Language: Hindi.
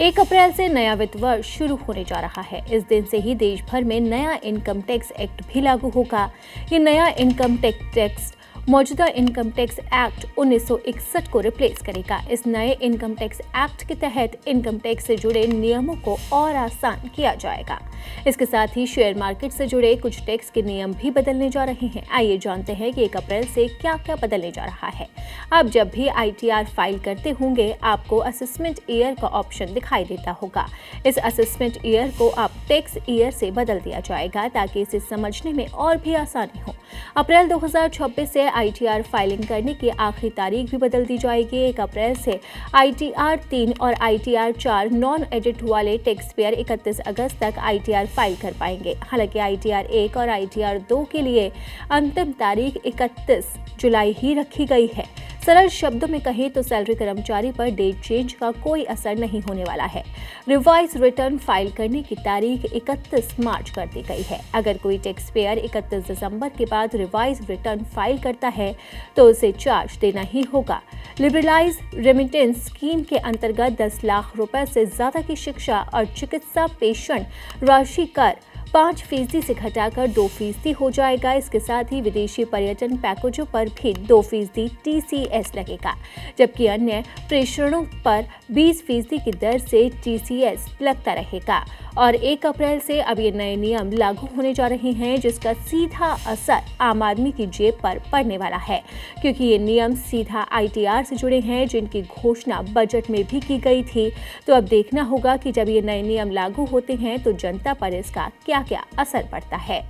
1 अप्रैल से नया वित्त वर्ष शुरू होने जा रहा है। इस दिन से ही देश भर में नया इनकम टैक्स एक्ट भी लागू होगा। ये नया इनकम टैक्स मौजूदा इनकम टैक्स एक्ट 1961 को रिप्लेस करेगा। इस नए इनकम टैक्स एक्ट के तहत इनकम टैक्स से जुड़े नियमों को और आसान किया जाएगा। इसके साथ ही शेयर मार्केट से जुड़े कुछ टैक्स के नियम भी बदलने जा रहे हैं। आइए जानते हैं कि 1 अप्रैल से क्या क्या बदलने जा रहा है। आप जब भी ITR फाइल करते होंगे, आपको असेसमेंट ईयर का ऑप्शन दिखाई देता होगा। इस असेसमेंट ईयर को आप टैक्स ईयर से बदल दिया जाएगा ताकि इसे समझने में और भी आसानी हो। अप्रैल 2026 से ITR फाइलिंग करने की आखिरी तारीख भी बदल दी जाएगी। 1 अप्रैल से ITR 3 और ITR 4 नॉन एडिट वाले टैक्स पेयर 31 अगस्त तक ITR फाइल कर पाएंगे। हालांकि ITR 1 और ITR 2 के लिए अंतिम तारीख 31 जुलाई ही रखी गई है। सरल शब्दों में कहें तो सैलरी कर्मचारी पर डेट चेंज का कोई असर नहीं होने वाला है। रिवाइज रिटर्न फाइल करने की तारीख 31 मार्च कर दी गई है। अगर कोई टैक्स पेयर 31 दिसंबर के बाद रिवाइज रिटर्न फाइल करता है तो उसे चार्ज देना ही होगा। लिबरलाइज रेमिटेंस स्कीम के अंतर्गत 10 लाख रुपए से ज्यादा की शिक्षा और चिकित्सा पेंशन राशि कर 5% से घटाकर 2% हो जाएगा। इसके साथ ही विदेशी पर्यटन पैकेजों पर भी 2% TCS लगेगा, जबकि अन्य प्रेषणों पर 20% की दर से TCS लगता रहेगा। और 1 अप्रैल से अब ये नए नियम लागू होने जा रहे हैं, जिसका सीधा असर आम आदमी की जेब पर पड़ने वाला है, क्योंकि ये नियम सीधा ITR से जुड़े हैं, जिनकी घोषणा बजट में भी की गई थी। तो अब देखना होगा कि जब ये नए नियम लागू होते हैं तो जनता पर इसका क्या क्या असर पड़ता है।